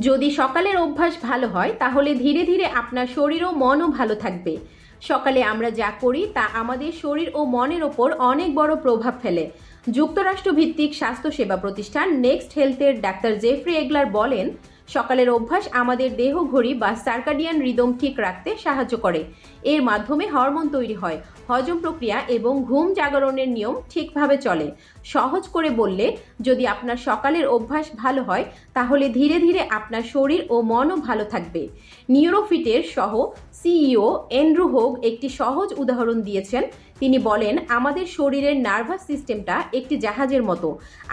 যদি সকালের অভ্যাস ভালো হয় তাহলে ধীরে ধীরে আপনার শরীর ও মনও ভালো থাকবে। সকালে আমরা যা করি তা আমাদের শরীর ও মনের ওপর অনেক বড় প্রভাব ফেলে। যুক্তরাষ্ট্র ভিত্তিক স্বাস্থ্যসেবা প্রতিষ্ঠান নেক্সট হেলথের ডাক্তার জেফ্রি এগলার বলেন, সকালের অভ্যাস আমাদের দেহ ঘড়ি বা সার্কাডিয়ান রিদম ঠিক রাখতে সাহায্য করে। এর মাধ্যমে হরমোন তৈরি হয়, হজম প্রক্রিয়া এবং ঘুম জাগরণের নিয়ম ঠিকভাবে চলে। সহজ করে বললে, যদি আপনার সকালের অভ্যাস ভালো হয় তাহলে ধীরে ধীরে আপনার শরীর ও মনও ভালো থাকবে। নিউরোফিটের সহ সিইও অ্যান্ড্রু হোগ একটি সহজ উদাহরণ দিয়েছেন। তিনি বলেন, আমাদের শরীরের নার্ভাস সিস্টেমটা একটি জাহাজের মতো।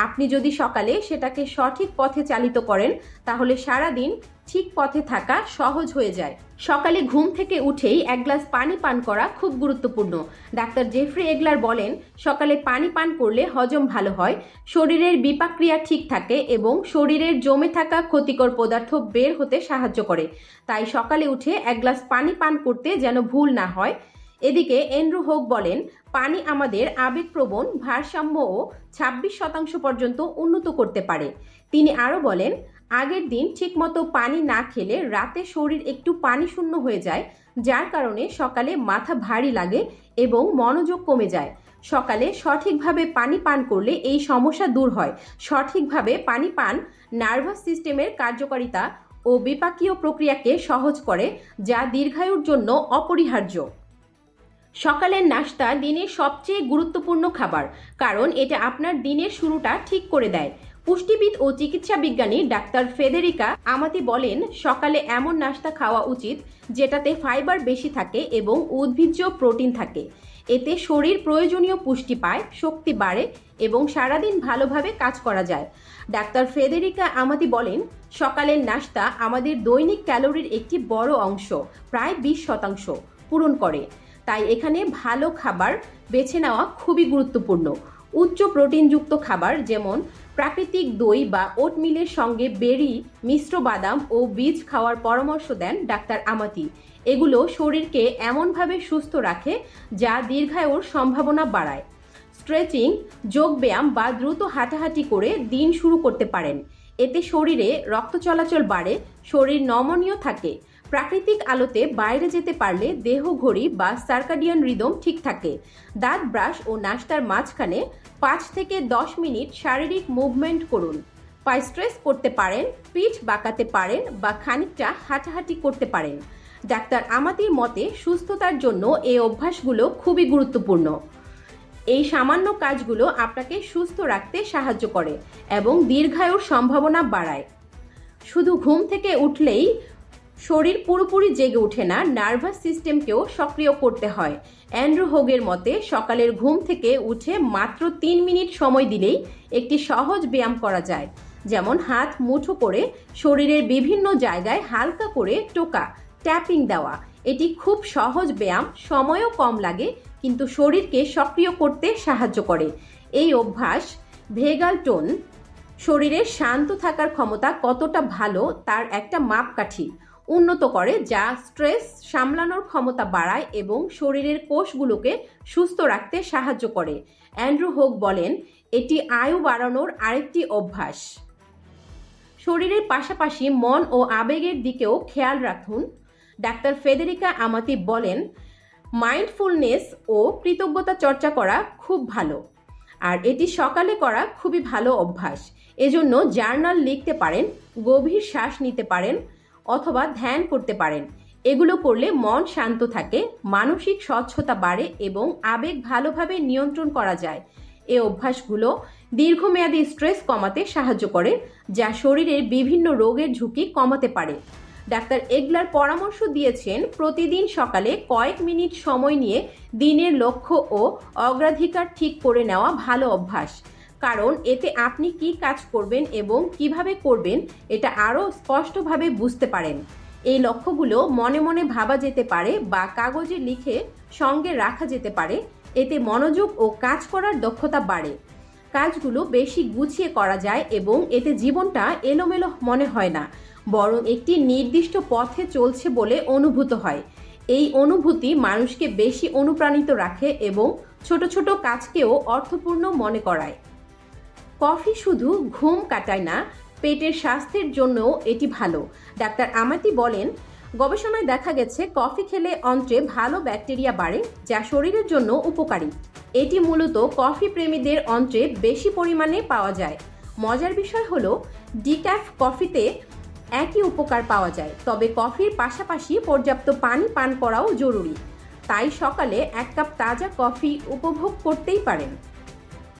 আপনি যদি সকালে সেটাকে সঠিক পথে চালিত করেন তাহলে সারাদিন ঠিক পথে থাকা সহজ হয়ে যায়। সকালে ঘুম থেকে উঠেই এক গ্লাস পানি পান করা খুব গুরুত্বপূর্ণ। ডাক্তার জেফ্রি এগলার বলেন, সকালে পানি পান করলে হজম ভালো হয়, শরীরের বিপাক্রিয়া ঠিক থাকে এবং শরীরের জমে থাকা ক্ষতিকর পদার্থ বের হতে সাহায্য করে। তাই সকালে উঠে এক গ্লাস পানি পান করতে যেন ভুল না হয়। এদিকে অ্যান্ড্রু হোগ বলেন, পানি আমাদের আবেগপ্রবণ ভারসাম্য ও 26% পর্যন্ত উন্নত করতে পারে। তিনি আরও বলেন, আগের দিন ঠিকমতো পানি না খেলে রাতে শরীর একটু পানি শূন্য হয়ে যায়, যার কারণে সকালে মাথা ভারী লাগে এবং মনোযোগ কমে যায়। সকালে সঠিকভাবে পানি পান করলে এই সমস্যা দূর হয়। সঠিকভাবে পানি পান নার্ভাস সিস্টেমের কার্যকারিতা ও বিপাকীয় প্রক্রিয়াকে সহজ করে, যা দীর্ঘায়ুর জন্য অপরিহার্য। সকালের নাস্তা দিনের সবচেয়ে গুরুত্বপূর্ণ খাবার, কারণ এটা আপনার দিনের শুরুটা ঠিক করে দেয়। পুষ্টিবিদ ও চিকিৎসা বিজ্ঞানী ডাক্তার ফেদেরিকা আমাতি বলেন, সকালে এমন নাস্তা খাওয়া উচিত যেটাতে ফাইবার বেশি থাকে এবং উদ্ভিজ্জ প্রোটিন থাকে। এতে শরীর প্রয়োজনীয় পুষ্টি পায়, শক্তি বাড়ে এবং সারাদিন ভালোভাবে কাজ করা যায়। ডাক্তার ফেদেরিকা আমাতি বলেন, সকালের নাস্তা আমাদের দৈনিক ক্যালোরির একটি বড় অংশ, প্রায় 20% পূরণ করে। তাই এখানে ভালো খাবার বেছে নেওয়া খুবই গুরুত্বপূর্ণ। উচ্চ প্রোটিনযুক্ত খাবার যেমন প্রাকৃতিক দই বা ওটমিলের সঙ্গে বেরি, মিশ্র বাদাম ও বীজ খাওয়ার পরামর্শ দেন ডাক্তার আমাতি। এগুলো শরীরকে এমনভাবে সুস্থ রাখে যা দীর্ঘায়ুর সম্ভাবনা বাড়ায়। স্ট্রেচিং, যোগব্যায়াম বা দ্রুত হাঁটাহাঁটি করে দিন শুরু করতে পারেন। এতে শরীরে রক্ত চলাচল বাড়ে, শরীর নমনীয় থাকে। প্রাকৃতিক আলোতে বাইরে যেতে পারলে দেহ ঘড়ি বা সার্কাডিয়ান রিদম ঠিক থাকে। দাঁত ব্রাশ ও নাস্তার মাঝখানে 5 থেকে 10 মিনিট শারীরিক মুভমেন্ট করুন। পায়ে স্ট্রেস করতে পারেন, পিঠ বাঁকাতে পারেন বা খানিকটা হাঁটাহাঁটি করতে পারেন। ডাক্তার আমাতির মতে সুস্থতার জন্য এই অভ্যাসগুলো খুবই গুরুত্বপূর্ণ। এই সামান্য কাজগুলো আপনাকে সুস্থ রাখতে সাহায্য করে এবং দীর্ঘায়ুর সম্ভাবনা বাড়ায়। শুধু ঘুম থেকে উঠলেই শরীর পুরোপুরি জেগে ওঠে না, নার্ভাস সিস্টেমকেও সক্রিয় করতে হয়। অ্যান্ড্রু হোগের মতে, সকালের ঘুম থেকে উঠে মাত্র 3 মিনিট সময় দিলেই একটি সহজ ব্যায়াম করা যায়। যেমন হাত মুঠো করে শরীরের বিভিন্ন জায়গায় হালকা করে টোকা, ট্যাপিং দেওয়া। এটি খুব সহজ ব্যায়াম, সময়ও কম লাগে, কিন্তু শরীরকে সক্রিয় করতে সাহায্য করে। এই অভ্যাস ভেগাল টোন, শরীরের শান্ত থাকার ক্ষমতা কতটা ভালো তার একটা মাপকাঠি উন্নত করে, যা স্ট্রেস সামলানোর ক্ষমতা বাড়ায় এবং শরীরের কোষগুলোকে সুস্থ রাখতে সাহায্য করে। অ্যান্ড্রু হোগ বলেন, এটি আয়ু বাড়ানোর আরেকটি অভ্যাস। শরীরের পাশাপাশি মন ও আবেগের দিকেও খেয়াল রাখুন। ডাক্তার ফেদেরিকা আমাতি বলেন, মাইন্ডফুলনেস ও কৃতজ্ঞতা চর্চা করা খুব ভালো, আর এটি সকালে করা খুবই ভালো অভ্যাস। এজন্য জার্নাল লিখতে পারেন, গভীর শ্বাস নিতে পারেন অথবা ধ্যান করতে পারেন। এগুলো করলে মন শান্ত থাকে, মানসিক স্বচ্ছতা বাড়ে এবং আবেগ ভালোভাবে নিয়ন্ত্রণ করা যায়। এই অভ্যাসগুলো দীর্ঘমেয়াদী স্ট্রেস কমাতে সাহায্য করে, যা শরীরের বিভিন্ন রোগের ঝুঁকি কমাতে পারে। ডাক্তার এগলার পরামর্শ দিয়েছেন, প্রতিদিন সকালে কয়েক মিনিট সময় নিয়ে দিনের লক্ষ্য ও অগ্রাধিকার ঠিক করে নেওয়া ভালো অভ্যাস, কারণ এতে আপনি কি কাজ করবেন এবং কিভাবে করবেন এটা আরও স্পষ্টভাবে বুঝতে পারেন। এই লক্ষ্যগুলো মনে মনে ভাবা যেতে পারে বা কাগজে লিখে সঙ্গে রাখা যেতে পারে। এতে মনোযোগ ও কাজ করার দক্ষতা বাড়ে। কাজগুলো বেশি গুছিয়ে করা যায় এবং এতে জীবনটা এলোমেলো মনে হয় না, বরং একটি নির্দিষ্ট পথে চলছে বলে অনুভূত হয়। এই অনুভূতি মানুষকে বেশি অনুপ্রাণিত রাখে এবং ছোট ছোট কাজকেও অর্থপূর্ণ মনে করায়। কফি শুধু ঘুম কাটায় না, পেটের স্বাস্থ্যের জন্যও এটি ভালো। ডাক্তার আমাতি বলেন, গবেষণায় দেখা গেছে কফি খেলে অন্ত্রে ভালো ব্যাকটেরিয়া বাড়ে, যা শরীরের জন্য উপকারী। এটি মূলত কফি প্রেমীদের অন্ত্রে বেশি পরিমাণে পাওয়া যায়। মজার বিষয় হলো, ডিক্যাফ কফিতে একই উপকার পাওয়া যায়, তবে কফির পাশাপাশি পর্যাপ্ত পানি পান করাও জরুরি। তাই সকালে 1 কাপ তাজা কফি উপভোগ করতেই পারেন।